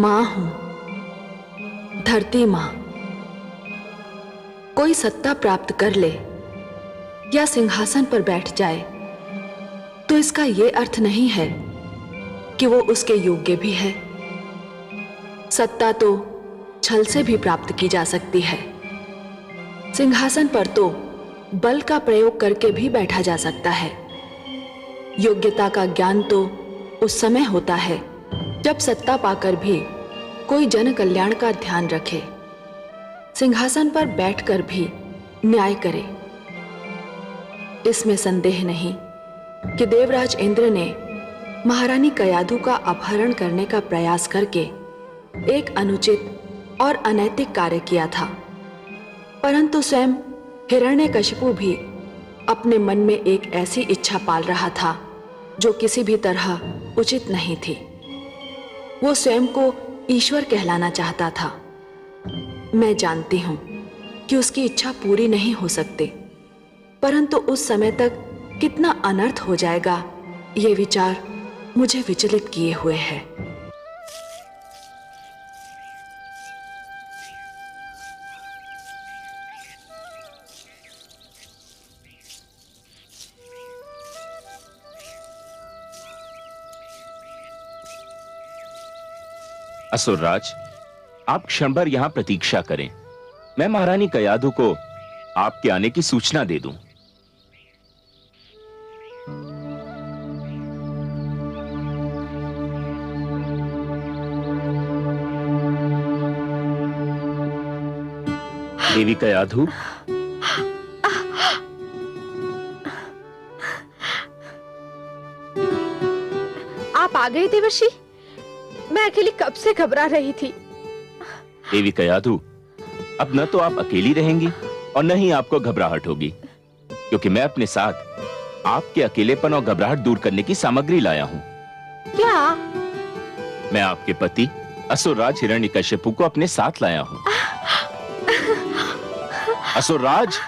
मां हूं, धरती मां। कोई सत्ता प्राप्त कर ले या सिंहासन पर बैठ जाए तो इसका यह अर्थ नहीं है कि वो उसके योग्य भी है। सत्ता तो छल से भी प्राप्त की जा सकती है। सिंहासन पर तो बल का प्रयोग करके भी बैठा जा सकता है। योग्यता का ज्ञान तो उस समय होता है जब सत्ता पाकर भी कोई जन कल्याण का ध्यान रखे, सिंहासन पर बैठकर भी न्याय करे। इसमें संदेह नहीं कि देवराज इंद्र ने महारानी कयाधु का अपहरण करने का प्रयास करके एक अनुचित और अनैतिक कार्य किया था, परंतु स्वयं हिरण्यकशिपु भी अपने मन में एक ऐसी इच्छा पाल रहा था जो किसी भी तरह उचित नहीं थी। वो स्वयं को ईश्वर कहलाना चाहता था। मैं जानती हूं कि उसकी इच्छा पूरी नहीं हो सकती, परंतु उस समय तक कितना अनर्थ हो जाएगा, ये विचार मुझे विचलित किए हुए है। असुरराज, आप क्षण भर यहां प्रतीक्षा करें। मैं महारानी कयाधु को आपके आने की सूचना दे दूं। देवी कयाधु, आप आ गए देवर्षि। मैं अकेली कब से घबरा रही थी। देवी कयाधु, अब न तो आप अकेली रहेंगी और न ही आपको घबराहट होगी, क्योंकि मैं अपने साथ आपके अकेलेपन और घबराहट दूर करने की सामग्री लाया हूं। क्या? मैं आपके पति असुरराज हिरण्यकशिपु को अपने साथ लाया हूं। असुरराज,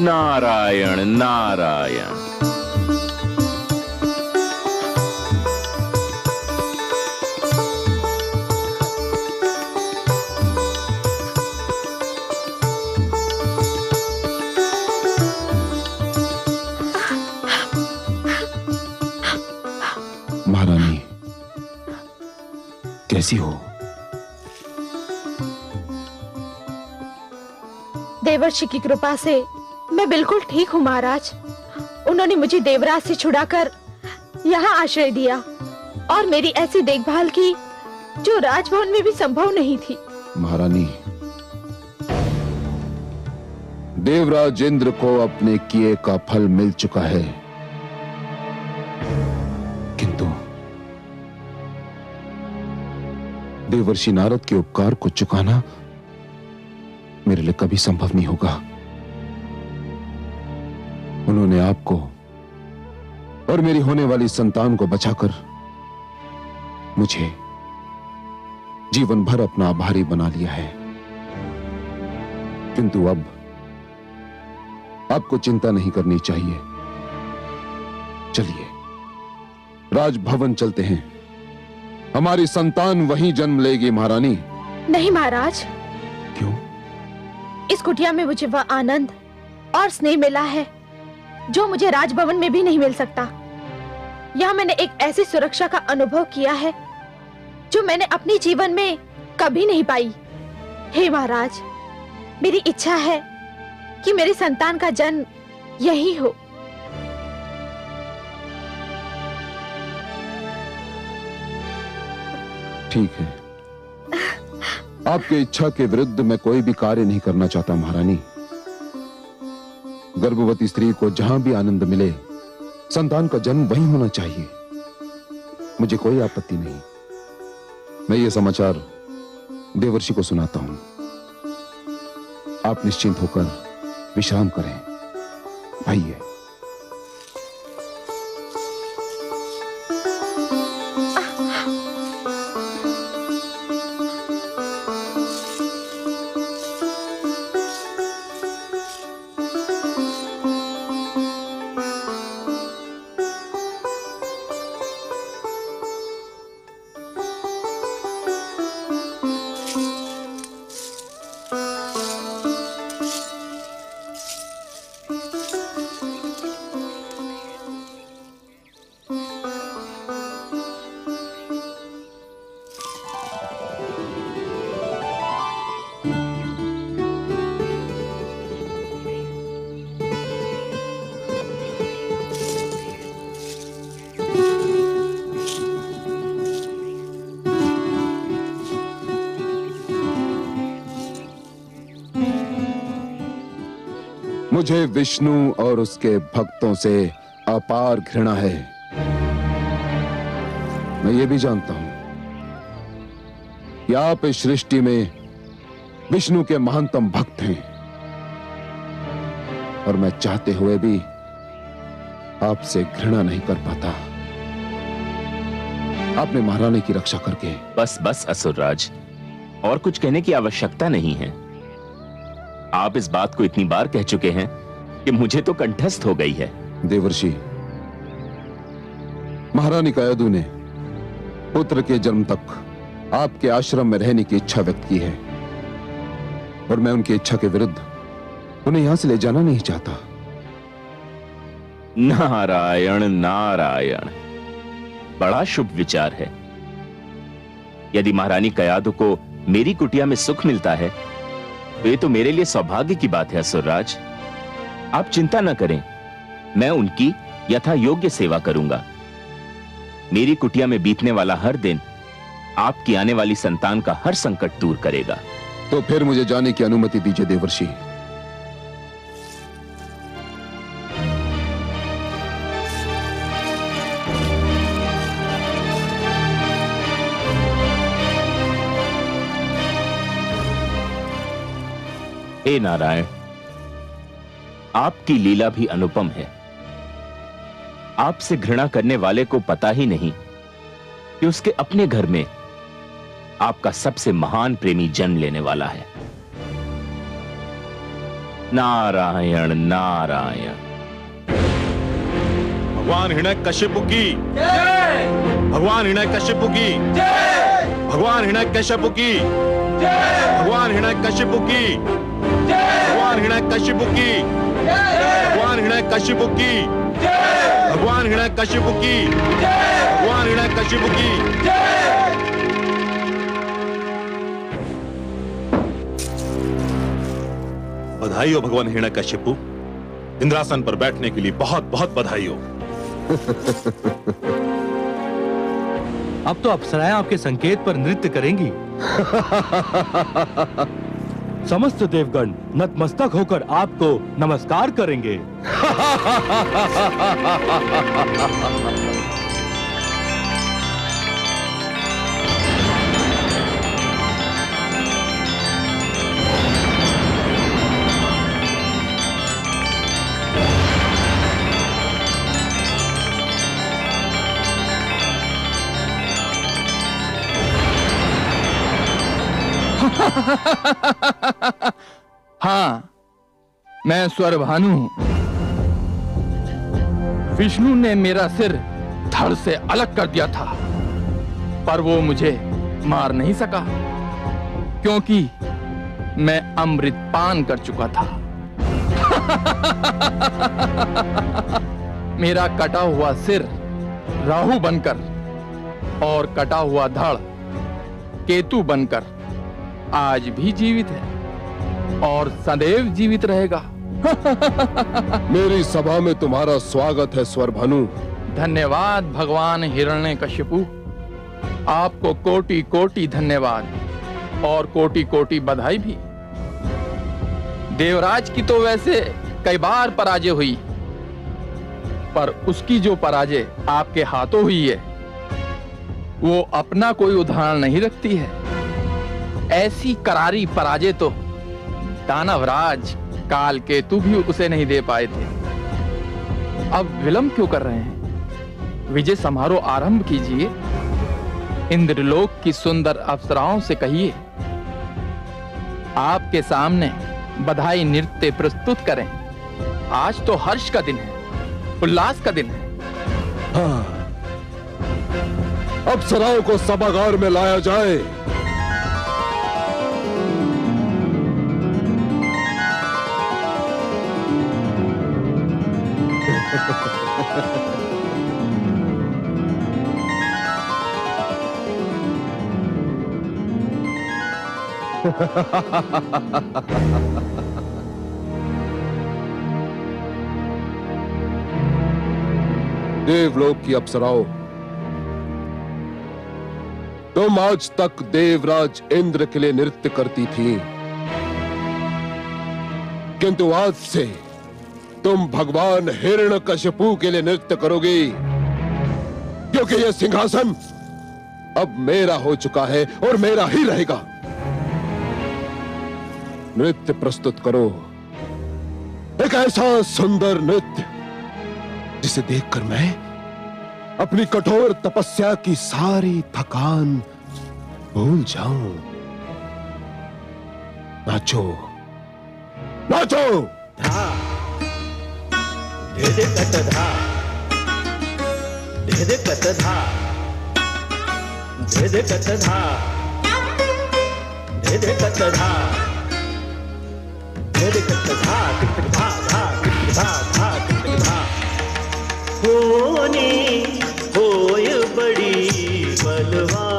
नारायण नारायण। महारानी, कैसी हो? देवर्षि की कृपा से मैं बिल्कुल ठीक हूँ महाराज। उन्होंने मुझे देवराज से छुड़ाकर यहाँ आश्रय दिया और मेरी ऐसी देखभाल की जो राजभवन में भी संभव नहीं थी। महारानी, देवराज इंद्र को अपने किए का फल मिल चुका है, किंतु देवर्षि नारद के उपकार को चुकाना मेरे लिए कभी संभव नहीं होगा। उन्होंने आपको और मेरी होने वाली संतान को बचाकर मुझे जीवन भर अपना आभारी बना लिया है, किंतु अब आपको चिंता नहीं करनी चाहिए। चलिए राजभवन चलते हैं, हमारी संतान वहीं जन्म लेगी। महारानी। नहीं महाराज। क्यों? इस कुटिया में मुझे वह आनंद और स्नेह मिला है जो मुझे राजभवन में भी नहीं मिल सकता। यहाँ मैंने एक ऐसी सुरक्षा का अनुभव किया है जो मैंने अपने जीवन में कभी नहीं पाई। हे महाराज, मेरी इच्छा है कि मेरी संतान का जन्म यही हो। ठीक है, आपकी इच्छा के विरुद्ध मैं कोई भी कार्य नहीं करना चाहता महारानी। गर्भवती स्त्री को जहां भी आनंद मिले, संतान का जन्म वहीं होना चाहिए। मुझे कोई आपत्ति नहीं। मैं ये समाचार देवर्षि को सुनाता हूं। आप निश्चिंत होकर विश्राम करें। आइए। मुझे विष्णु और उसके भक्तों से अपार घृणा है। मैं ये भी जानता हूं कि आप इस सृष्टि में विष्णु के महानतम भक्त हैं, और मैं चाहते हुए भी आपसे घृणा नहीं कर पाता। आपने महारानी की रक्षा करके। बस बस असुरराज, और कुछ कहने की आवश्यकता नहीं है। आप इस बात को इतनी बार कह चुके हैं कि मुझे तो कंठस्थ हो गई है। देवर्षि, महारानी कयाधु ने पुत्र के जन्म तक आपके आश्रम में रहने की इच्छा व्यक्त की है, और मैं उनकी इच्छा के विरुद्ध उन्हें यहां से ले जाना नहीं चाहता। नारायण नारायण, बड़ा शुभ विचार है। यदि महारानी कयाधु को मेरी कुटिया में सुख मिलता है तो ये तो मेरे लिए सौभाग्य की बात है। असुरराज, आप चिंता न करें, मैं उनकी यथा योग्य सेवा करूंगा। मेरी कुटिया में बीतने वाला हर दिन आपकी आने वाली संतान का हर संकट दूर करेगा। तो फिर मुझे जाने की अनुमति दीजिए देवर्षि। हे नारायण, आपकी लीला भी अनुपम है। आपसे घृणा करने वाले को पता ही नहीं कि उसके अपने घर में आपका सबसे महान प्रेमी जन्म लेने वाला है। नारायण नारायण। भगवान हिरण्यकशिपु की जय। भगवान हिरण्यकशिपु की जय। भगवान हिरण्यकशिपु की जय। भगवान हिरण्यकशिपु की जय। भगवान हिरण्यकशिपु की जय। भगवान हिरण्यकशिपु की जय। भगवान हिरण्यकशिपु की जय। भगवान हिरण्यकशिपु की जय। बधाई हो भगवान हिरण्यकशिपु, इंद्रासन पर बैठने के लिए बहुत बहुत बधाई हो। अब तो अप्सराएं आपके संकेत पर नृत्य करेंगी। समस्त देवगण नतमस्तक होकर आपको नमस्कार करेंगे। हाँ, मैं स्वरभानु हूं। विष्णु ने मेरा सिर धड़ से अलग कर दिया था, पर वो मुझे मार नहीं सका क्योंकि मैं अमृत पान कर चुका था। मेरा कटा हुआ सिर राहु बनकर और कटा हुआ धड़ केतु बनकर आज भी जीवित है और सदैव जीवित रहेगा। मेरी सभा में तुम्हारा स्वागत है स्वरभानु। धन्यवाद भगवान हिरण्यकशिपु, आपको कोटि कोटि धन्यवाद और कोटि कोटि बधाई भी। देवराज की तो वैसे कई बार पराजय हुई, पर उसकी जो पराजय आपके हाथों हुई है वो अपना कोई उदाहरण नहीं रखती है। ऐसी करारी पराजय तो दानवराज कालकेतु भी उसे नहीं दे पाए थे। अब विलंब क्यों कर रहे हैं? विजय समारोह आरंभ कीजिए। इंद्रलोक की सुंदर अप्सराओं से कहिए आपके सामने बधाई नृत्य प्रस्तुत करें। आज तो हर्ष का दिन है, उल्लास का दिन है। हाँ, अप्सराओं को सभागार में लाया जाए। देवलोक की अप्सराओं, तुम आज तक देवराज इंद्र के लिए नृत्य करती थी, किंतु आज से तुम भगवान हिरण्यकशिपु के लिए नृत्य करोगी, क्योंकि यह सिंहासन अब मेरा हो चुका है और मेरा ही रहेगा। नृत्य प्रस्तुत करो, एक ऐसा सुंदर नृत्य जिसे देखकर मैं अपनी कठोर तपस्या की सारी थकान भूल जाऊं। नाचो नाचो। धा धे कट धा, धे कट धा, धे कट धा, धे कट धा, धे कट धा, टिक धा धा, टिक धा धा, टिक धा। होनी होय बड़ी बलवान,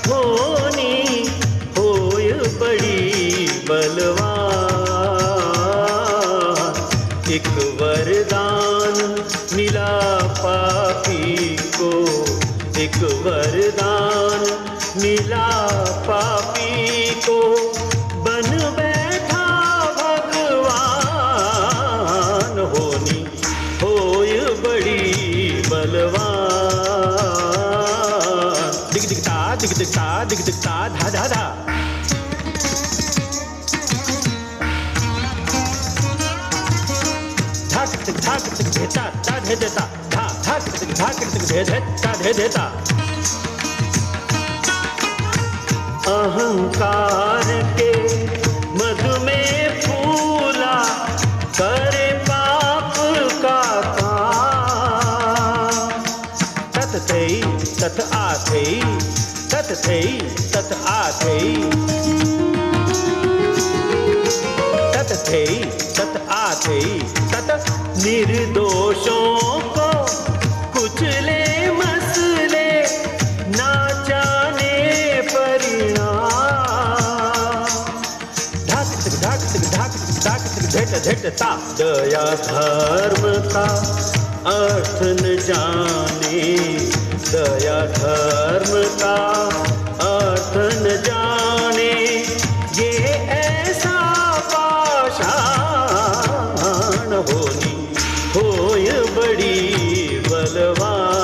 होनी होय बड़ी बलवान। एक वरदान मिला पापी को, एक वरदान मिला पापी को, बन बैठा भगवान। होनी होय बड़ी बलवान। दिख दिखता दिख दिखता दिख दिखता धा धा धा। धाक तिक धेता ता धे देता, धा धाक तिक धे देता धे देता। अहंकार के मधु में फूला, करे पाप का काम। तत थई तत आथई, तत थई तत आथई, तत थई तत आथई। तत निर्दोषों को कुचले मसले, ना जाने परिणाम। धाक तिक धाक तिक धाक तिक धाक तिक धेट धेटता। दया धर्म का अर्थ न जाने, दया धर्म का अर्थ न जाने। ये ऐसा पाषाण, होनी होय बड़ी बलवान।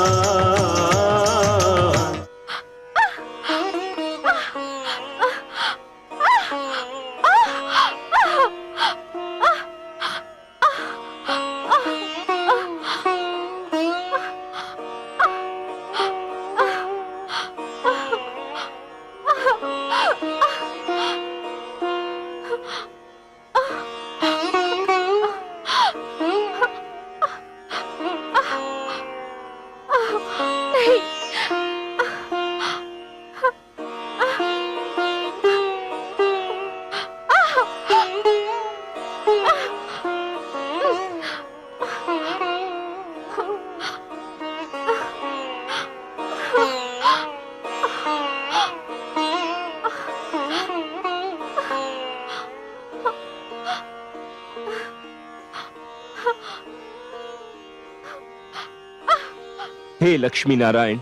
हे लक्ष्मी नारायण,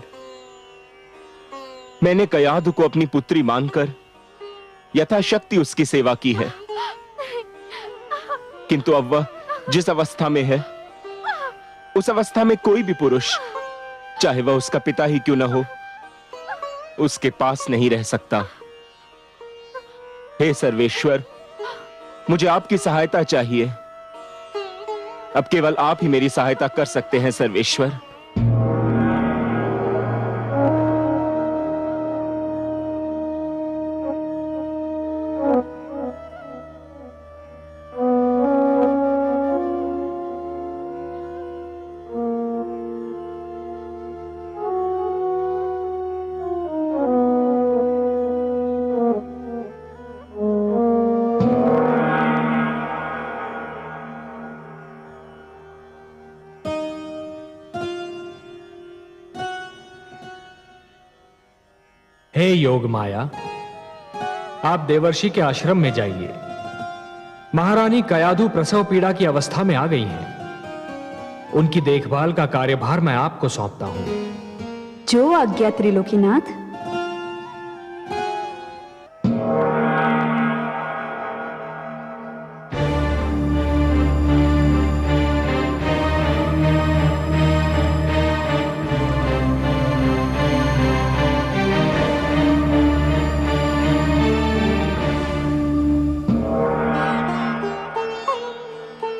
मैंने कयाधु को अपनी पुत्री मानकर यथाशक्ति उसकी सेवा की है, किंतु अब वह जिस अवस्था में है, उस अवस्था में कोई भी पुरुष, चाहे वह उसका पिता ही क्यों न हो, उसके पास नहीं रह सकता। हे सर्वेश्वर, मुझे आपकी सहायता चाहिए। अब केवल आप ही मेरी सहायता कर सकते हैं सर्वेश्वर। हे योग माया, आप देवर्षि के आश्रम में जाइए। महारानी कयाधु प्रसव पीड़ा की अवस्था में आ गई हैं। उनकी देखभाल का कार्यभार मैं आपको सौंपता हूं। जो आज्ञा त्रिलोकीनाथ।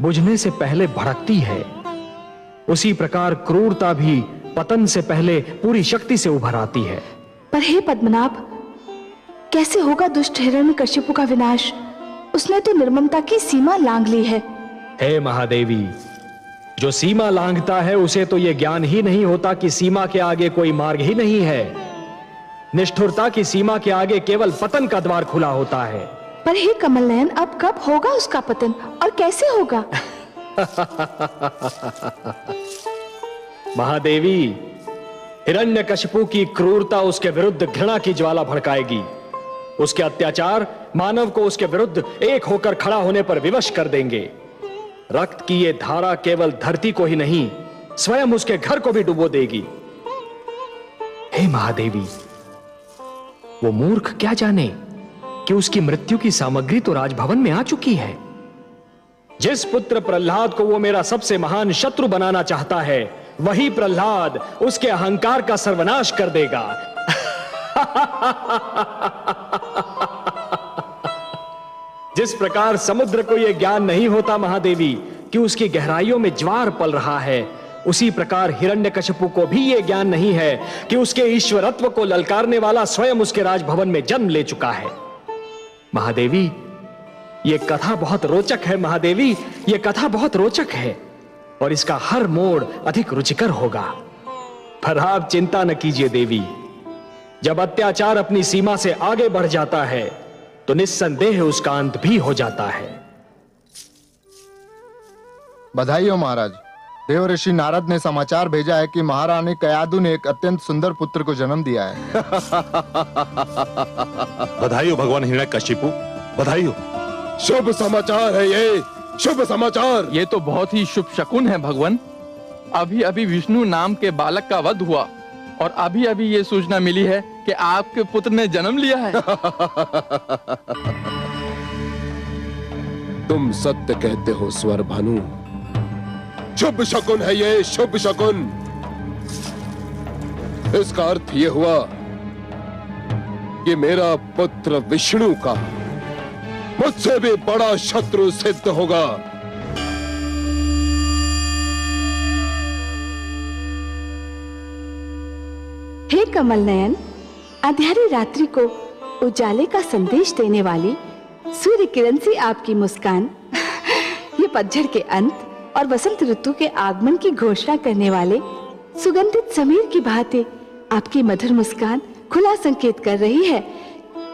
बुझने से पहले भड़कती है, उसी प्रकार क्रूरता भी पतन से पहले पूरी शक्ति से उभर आती है। पर हे पद्मनाभ, कैसे होगा दुष्ट हिरण्यकशिपु का विनाश? उसने तो निर्ममता की सीमा लांघ ली है। हे महादेवी, जो सीमा लांघता है उसे तो यह ज्ञान ही नहीं होता कि सीमा के आगे कोई मार्ग ही नहीं है। निष्ठुरता की सीमा के आगे केवल पतन का द्वार खुला होता है। पर हे कमल नयन, अब कब होगा उसका पतन और कैसे होगा? महादेवी, हिरण्यकशिपु की क्रूरता उसके विरुद्ध घृणा की ज्वाला भड़काएगी। उसके अत्याचार मानव को उसके विरुद्ध एक होकर खड़ा होने पर विवश कर देंगे। रक्त की ये धारा केवल धरती को ही नहीं, स्वयं उसके घर को भी डुबो देगी। हे महादेवी, वो मूर्ख क्या जाने कि उसकी मृत्यु की सामग्री तो राजभवन में आ चुकी है। जिस पुत्र प्रहलाद को वो मेरा सबसे महान शत्रु बनाना चाहता है, वही प्रहलाद उसके अहंकार का सर्वनाश कर देगा। जिस प्रकार समुद्र को यह ज्ञान नहीं होता महादेवी कि उसकी गहराइयों में ज्वार पल रहा है, उसी प्रकार हिरण्यकशिपु को भी यह ज्ञान नहीं है कि उसके ईश्वरत्व को ललकारने वाला स्वयं उसके राजभवन में जन्म ले चुका है। महादेवी, यह कथा बहुत रोचक है। महादेवी, यह कथा बहुत रोचक है और इसका हर मोड़ अधिक रुचिकर होगा। पर आप चिंता न कीजिए देवी, जब अत्याचार अपनी सीमा से आगे बढ़ जाता है तो निस्संदेह उसका अंत भी हो जाता है। बधाई हो महाराज। देव ऋषि नारद ने समाचार भेजा है कि महारानी कयादु ने एक अत्यंत सुंदर पुत्र को जन्म दिया है। बधाई हो भगवान हिरण्यकशिपु, बधाई हो। शुभ समाचार है ये, शुभ समाचार। ये तो बहुत ही शुभ शकुन है भगवान। अभी अभी विष्णु नाम के बालक का वध हुआ और अभी अभी ये सूचना मिली है कि आपके पुत्र ने जन्म लिया है। तुम सत्य कहते हो स्वर भानु, शुभ शकुन है ये, शुभ शकुन। इसका अर्थ ये हुआ कि मेरा पुत्र विष्णु का मुझसे भी बड़ा शत्रु सिद्ध होगा। हे कमल नयन, अंधेरी रात्रि को उजाले का संदेश देने वाली सूर्य किरण सी आपकी मुस्कान, ये पतझड़ के अंत और वसंत ऋतु के आगमन की घोषणा करने वाले सुगंधित समीर की भांति आपकी मधुर मुस्कान खुला संकेत कर रही है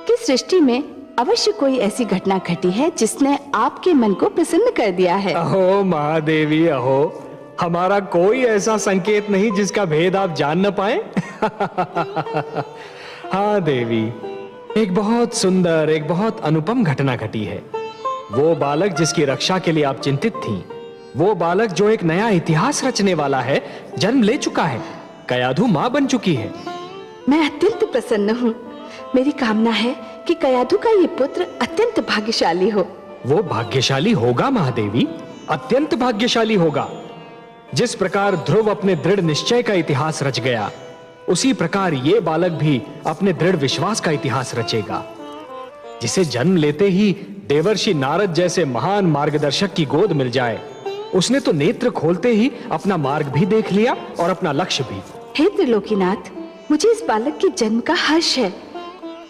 कि सृष्टि में अवश्य कोई ऐसी घटना घटी है जिसने आपके मन को प्रसन्न कर दिया है। अहो महादेवी, अहो, हमारा कोई ऐसा संकेत नहीं जिसका भेद आप जान न पाए। हाँ देवी, एक बहुत सुंदर, एक बहुत अनुपम घटना घटी है। वो बालक जिसकी रक्षा के लिए आप चिंतित थीं, वो बालक जो एक नया इतिहास रचने वाला है, जन्म ले चुका है। कयाधु मां बन चुकी है। मैं अत्यंत प्रसन्न हूँ। मेरी कामना है कि कयाधु का ये पुत्र अत्यंत भाग्यशाली हो। वो भाग्यशाली होगा महादेवी, अत्यंत भाग्यशाली होगा। जिस प्रकार ध्रुव अपने दृढ़ निश्चय का इतिहास रच गया, उसी प्रकार ये बालक भी अपने दृढ़ विश्वास का इतिहास रचेगा। जिसे जन्म लेते ही देवर्षि नारद जैसे महान मार्गदर्शक की गोद मिल जाए, उसने तो नेत्र खोलते ही अपना मार्ग भी देख लिया और अपना लक्ष्य भी। हे त्रिलोकीनाथ, मुझे इस बालक के जन्म का हर्ष है,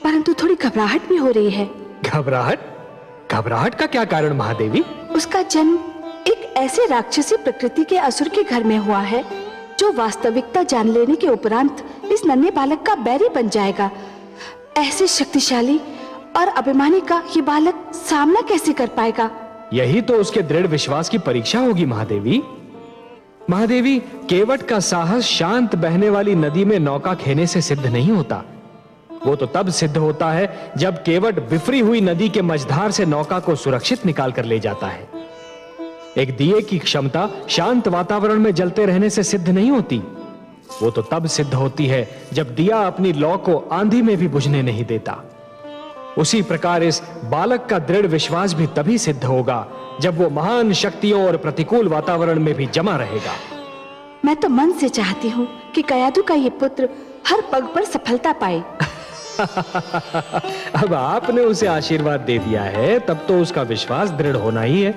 परंतु थोड़ी घबराहट भी हो रही है। घबराहट? घबराहट का क्या कारण महादेवी? उसका जन्म एक ऐसे राक्षसी प्रकृति के असुर के घर में हुआ है जो वास्तविकता जान लेने के उपरांत इस नन्हे बालक का बैरी बन जाएगा। ऐसे शक्तिशाली और अभिमानी का ये बालक सामना कैसे कर पाएगा? यही तो उसके दृढ़ विश्वास की परीक्षा होगी महादेवी। महादेवी, केवट का साहस शांत बहने वाली नदी में नौका खेने से सिद्ध नहीं होता। वो तो तब सिद्ध होता है जब केवट बिफरी हुई नदी के मझधार से नौका को सुरक्षित निकाल कर ले जाता है। एक दिए की क्षमता शांत वातावरण में जलते रहने से सिद्ध नहीं होती। वो तो तब सिद्ध होती है जब दिया अपनी लौ को आंधी में भी बुझने नहीं देता। उसी प्रकार इस बालक का दृढ़ विश्वास भी तभी सिद्ध होगा जब वो महान शक्तियों और प्रतिकूल वातावरण में भी जमा रहेगा। मैं तो मन से चाहती हूँ कि कयाधु का ये पुत्र हर पग पर सफलता पाए। अब आपने उसे आशीर्वाद दे दिया है, तब तो उसका विश्वास दृढ़ होना ही है।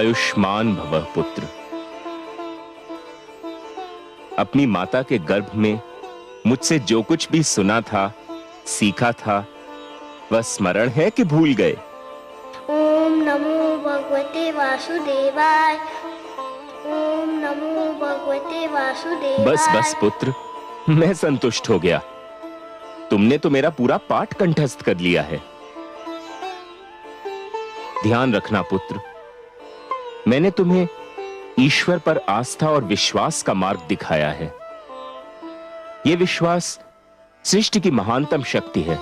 आयुष्मान भवः पुत्र। अपनी माता के गर्भ में मुझसे जो कुछ भी सुना था, सीखा था, वह स्मरण है कि भूल गए? ओम नमो भगवते वासुदेवाय। ओम नमो भगवते वासुदेवाय। बस बस पुत्र, मैं संतुष्ट हो गया। तुमने तो मेरा पूरा पाठ कंठस्थ कर लिया है। ध्यान रखना पुत्र, मैंने तुम्हें ईश्वर पर आस्था और विश्वास का मार्ग दिखाया है। यह विश्वास सृष्टि की महानतम शक्ति है।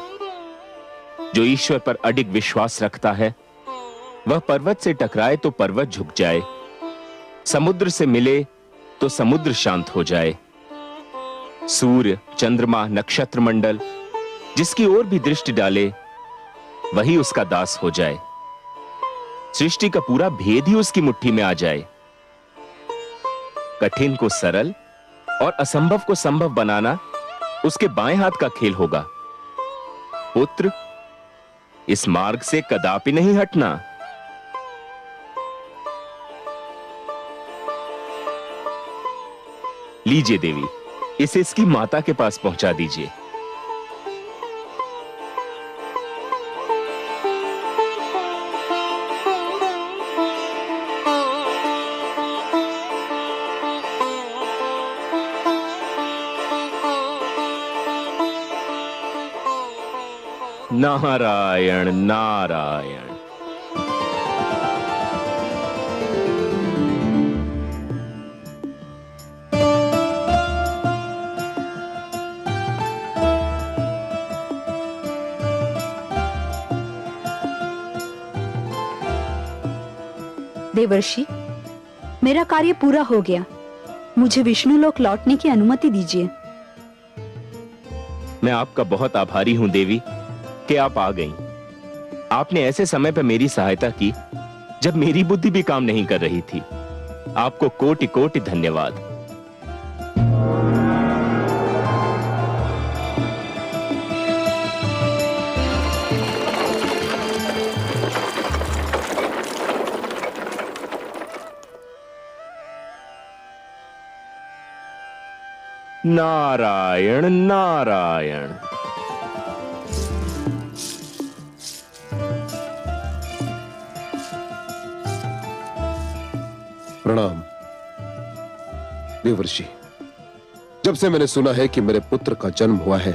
जो ईश्वर पर अडिग विश्वास रखता है, वह पर्वत से टकराए तो पर्वत झुक जाए, समुद्र से मिले तो समुद्र शांत हो जाए। सूर्य, चंद्रमा, नक्षत्र मंडल जिसकी ओर भी दृष्टि डाले, वही उसका दास हो जाए। सृष्टि का पूरा भेद ही उसकी मुट्ठी में आ जाए। कठिन को सरल और असंभव को संभव बनाना उसके बाएं हाथ का खेल होगा। पुत्र, इस मार्ग से कदापि नहीं हटना। लीजिए देवी, इसे इसकी माता के पास पहुंचा दीजिए। नारायण नारायण। देवर्षि, मेरा कार्य पूरा हो गया। मुझे विष्णु लोक लौटने की अनुमति दीजिए। मैं आपका बहुत आभारी हूं देवी कि आप आ गईं। आपने ऐसे समय पर मेरी सहायता की जब मेरी बुद्धि भी काम नहीं कर रही थी। आपको कोटि कोटि धन्यवाद। नारायण नारायण। प्रणाम देवर्षि। जब से मैंने सुना है कि मेरे पुत्र का जन्म हुआ है,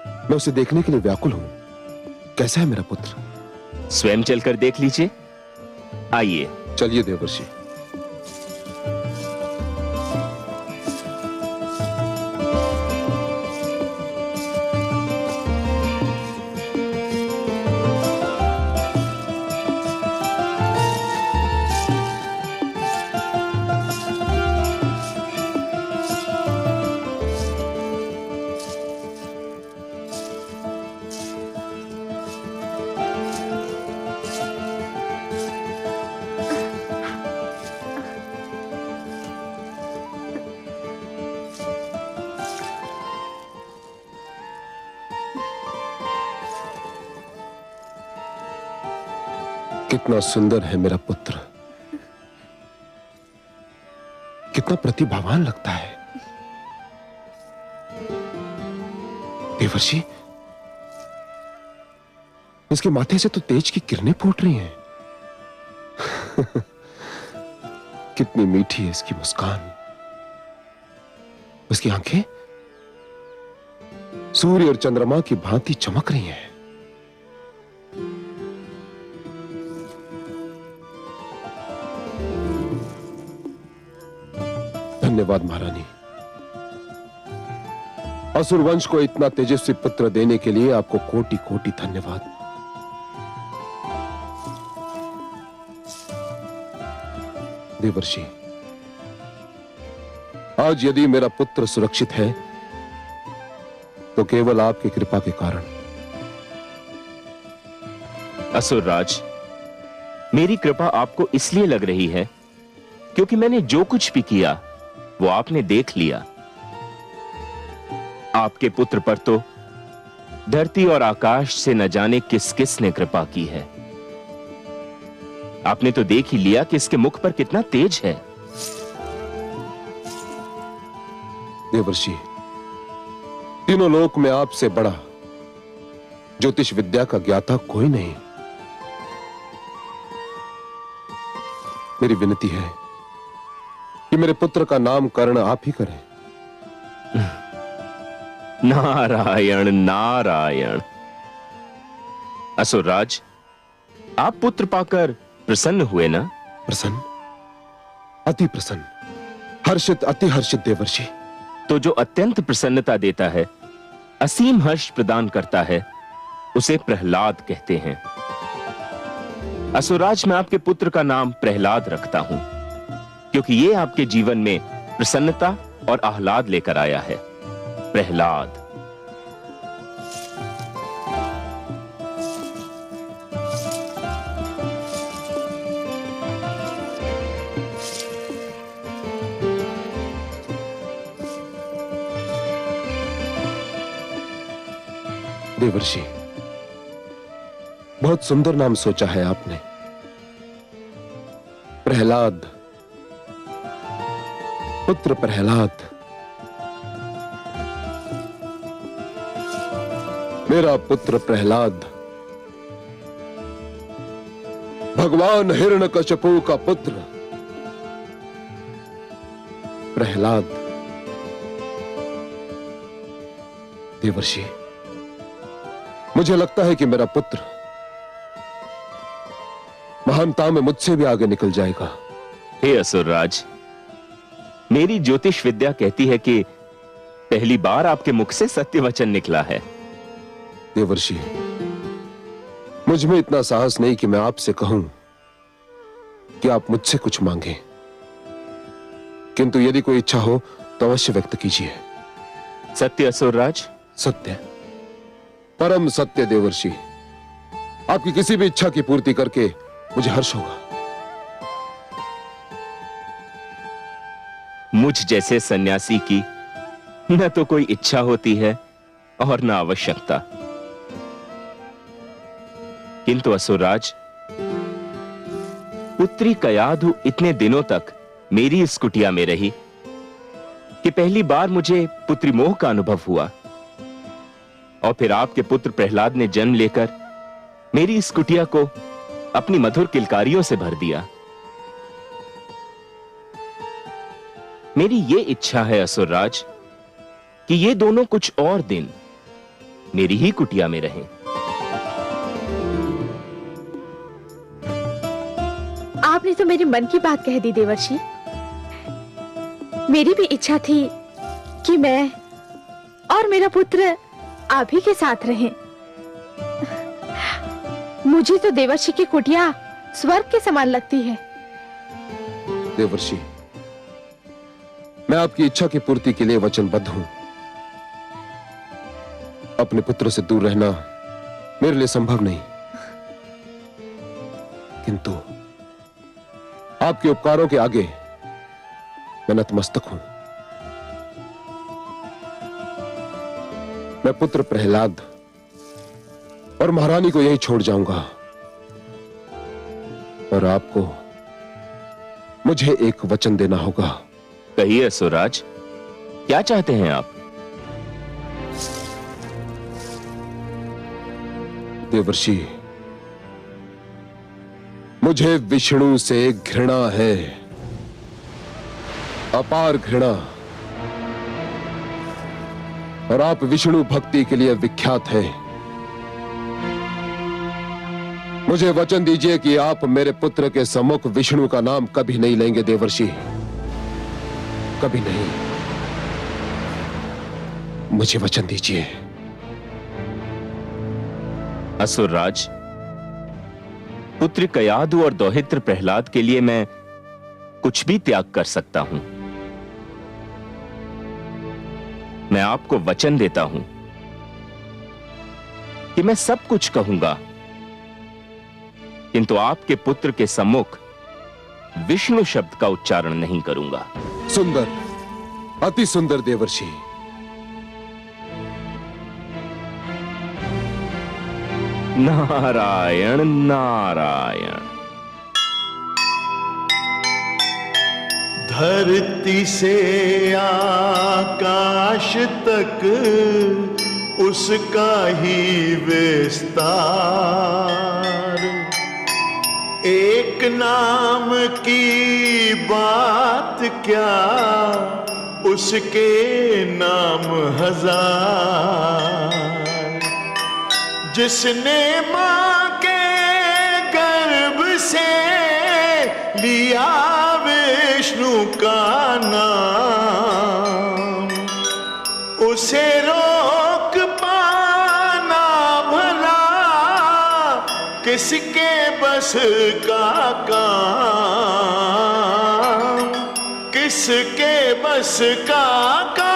मैं उसे देखने के लिए व्याकुल हूं। कैसा है मेरा पुत्र? स्वयं चलकर देख लीजिए। आइए। चलिए देवर्षि। कितना सुंदर है मेरा पुत्र, कितना प्रतिभावान लगता है। देवर्षि, इसके माथे से तो तेज की किरणें फूट रही हैं। कितनी मीठी है इसकी मुस्कान। उसकी आंखें सूर्य और चंद्रमा की भांति चमक रही हैं। धन्यवाद महारानी। असुर वंश को इतना तेजस्वी पुत्र देने के लिए आपको कोटि कोटि धन्यवाद। देवर्षि, आज यदि मेरा पुत्र सुरक्षित है तो केवल आपकी कृपा के कारण। असुरराज, मेरी कृपा आपको इसलिए लग रही है क्योंकि मैंने जो कुछ भी किया वो आपने देख लिया। आपके पुत्र पर तो धरती और आकाश से न जाने किस किस ने कृपा की है। आपने तो देख ही लिया कि इसके मुख पर कितना तेज है। देवर्षि, तीनों लोक में आपसे बड़ा ज्योतिष विद्या का ज्ञाता कोई नहीं। मेरी विनती है कि मेरे पुत्र का नामकरण आप ही करें। नारायण नारायण। असुरराज, आप पुत्र पाकर प्रसन्न हुए ना? प्रसन्न, अति प्रसन्न, हर्षित, अति हर्षित देवर्षि। तो जो अत्यंत प्रसन्नता देता है, असीम हर्ष प्रदान करता है, उसे प्रहलाद कहते हैं। असुरराज, मैं आपके पुत्र का नाम प्रहलाद रखता हूं, क्योंकि ये आपके जीवन में प्रसन्नता और आह्लाद लेकर आया है। प्रहलाद। देवर्षि, बहुत सुंदर नाम सोचा है आपने। प्रहलाद, पुत्र प्रहलाद। मेरा पुत्र प्रहलाद भगवान हिरण्यकशिपु का पुत्र प्रहलाद। देवर्षि, मुझे लगता है कि मेरा पुत्र महानता में मुझसे भी आगे निकल जाएगा। हे असुरराज, मेरी ज्योतिष विद्या कहती है कि पहली बार आपके मुख से सत्य वचन निकला है। देवर्षि, मुझ में इतना साहस नहीं कि मैं आपसे कहूं कि आप मुझसे कुछ मांगें, किंतु यदि कोई इच्छा हो तो अवश्य व्यक्त कीजिए। सत्य असुरराज? सत्य, परम सत्य देवर्षि। आपकी किसी भी इच्छा की पूर्ति करके मुझे हर्ष होगा। मुझ जैसे सन्यासी की न तो कोई इच्छा होती है और न आवश्यकता, किंतु असुरराज, पुत्री कयाधु इतने दिनों तक मेरी इस कुटिया में रही कि पहली बार मुझे पुत्री मोह का अनुभव हुआ, और फिर आपके पुत्र प्रहलाद ने जन्म लेकर मेरी इस कुटिया को अपनी मधुर किलकारियों से भर दिया। मेरी ये इच्छा है असुरराज कि ये दोनों कुछ और दिन मेरी ही कुटिया में रहें। आपने तो मेरे मन की बात कह दी देवर्षि। मेरी भी इच्छा थी कि मैं और मेरा पुत्र आप ही के साथ रहें। मुझे तो देवर्षि की कुटिया स्वर्ग के समान लगती है। देवर्षि, मैं आपकी इच्छा की पूर्ति के लिए वचनबद्ध हूं। अपने पुत्र से दूर रहना मेरे लिए संभव नहीं, किंतु आपके उपकारों के आगे मैं नतमस्तक हूं। मैं पुत्र प्रहलाद और महारानी को यही छोड़ जाऊंगा, और आपको मुझे एक वचन देना होगा। कहिए असुरराज, क्या चाहते हैं आप? देवर्षि, मुझे विष्णु से घृणा है, अपार घृणा, और आप विष्णु भक्ति के लिए विख्यात हैं। मुझे वचन दीजिए कि आप मेरे पुत्र के सम्मुख विष्णु का नाम कभी नहीं लेंगे देवर्षि, कभी नहीं। मुझे वचन दीजिए। असुरराज, पुत्र कयाधु और दौहित्र प्रहलाद के लिए मैं कुछ भी त्याग कर सकता हूं। मैं आपको वचन देता हूं कि मैं सब कुछ कहूंगा, किंतु आपके पुत्र के सम्मुख विष्णु शब्द का उच्चारण नहीं करूंगा। सुंदर, अति सुंदर देवर्षि। नारायण नारायण। धरती से आकाश तक उसका ही विस्तार। एक नाम की बात क्या, उसके नाम हजार। जिसने मां के गर्भ से लिया विष्णु का नाम, उसे रोक पाना भला किसके बस का काम, किसके बस का काम।